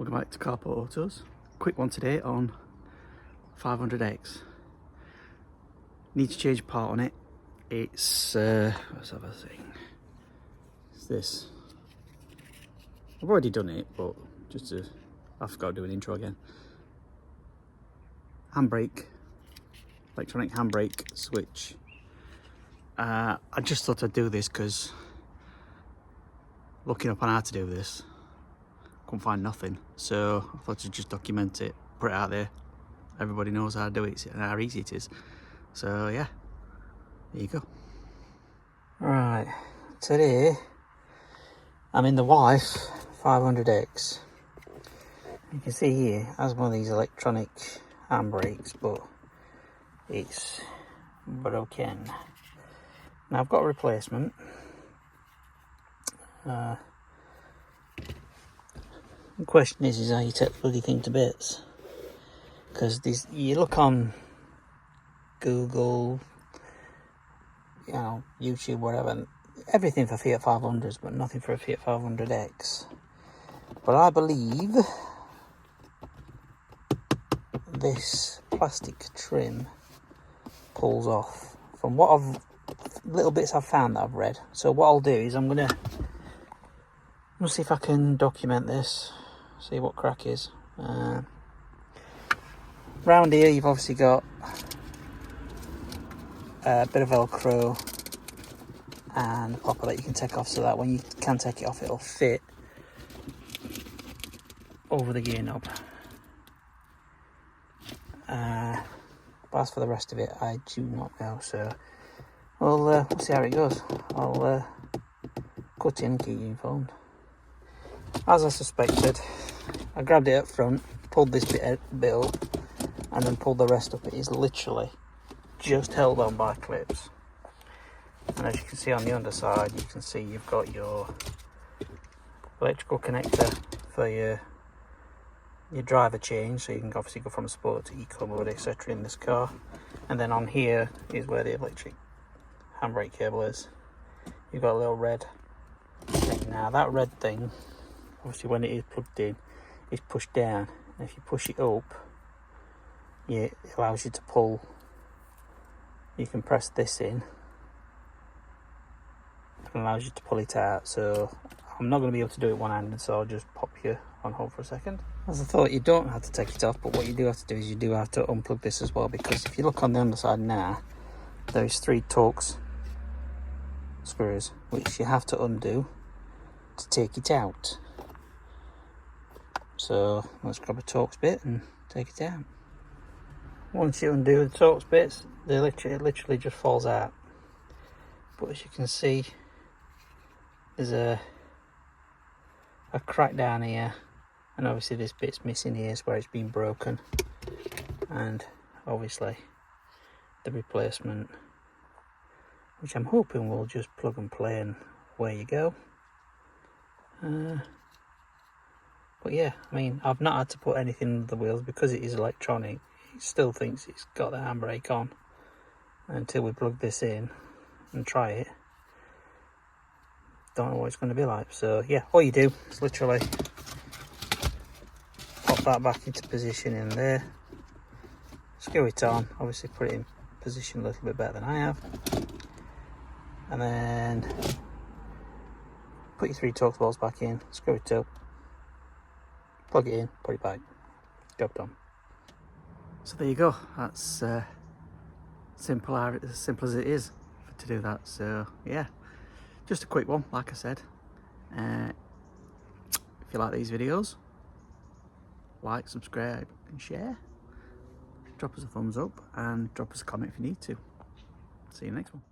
Welcome back to Carport Autos. Quick one today on 500x. Need to change a part on it. It's what's the other thing? It's this. I've already done it, but I forgot to do an intro again. Handbrake, electronic handbrake switch. I just thought I'd do this because looking up on how to do this, couldn't find nothing, so I thought I'd just document it, put it out there. Everybody knows how to do it and how easy it is. So yeah, there you go. Right, today I'm in the Wife 500x. You can see here, it has one of these electronic handbrakes, but it's broken. Now I've got a replacement. The question is how you take the bloody thing to bits. Because you look on Google, you know, YouTube, whatever, everything for Fiat 500s, but nothing for a Fiat 500x. But I believe this plastic trim pulls off. From what little bits I've found that I've read. So what I'll do is I'm gonna see if I can document this, see what crack is. Round here you've obviously got a bit of Velcro and a popper that you can take off, so that when you can take it off it'll fit over the gear knob. But as for the rest of it, I do not know, so we'll see how it goes. I'll cut in and keep you informed. As I suspected, I grabbed it up front, pulled this bit up, and then pulled the rest up. It is literally just held on by clips. And as you can see on the underside, you can see you've got your electrical connector for your driver change, so you can obviously go from sport to eco mode, etc. in this car. And then on here is where the electric handbrake cable is. You've got a little red thing. Now that red thing, obviously when it is plugged in, is pushed down, and if you push it up, it allows you to pull. You can press this in and allows you to pull it out. So I'm not going to be able to do it one-handed, so I'll just pop you on hold for a second. As I thought, you don't have to take it off, but what you do have to do is you do have to unplug this as well, because if you look on the underside now, there's 3 Torx screws which you have to undo to take it out. So let's grab a Torx bit and take it out. Once you undo the Torx bits, it literally just falls out. But as you can see, there's a crack down here, and obviously this bit's missing here, is where it's been broken, and obviously the replacement, which I'm hoping will just plug and play and away you go. But yeah, I mean, I've not had to put anything under the wheels because it is electronic. It still thinks it's got the handbrake on until we plug this in and try it. Don't know what it's going to be like. So yeah, all you do is literally pop that back into position in there, screw it on, obviously put it in position a little bit better than I have, and then put your 3 Torx balls back in, screw it up, plug it in, put it back, job done. So there you go. That's simple as it is to do that. So yeah, just a quick one, like I said. If you like these videos, like, subscribe and share. Drop us a thumbs up and drop us a comment if you need to. See you next one.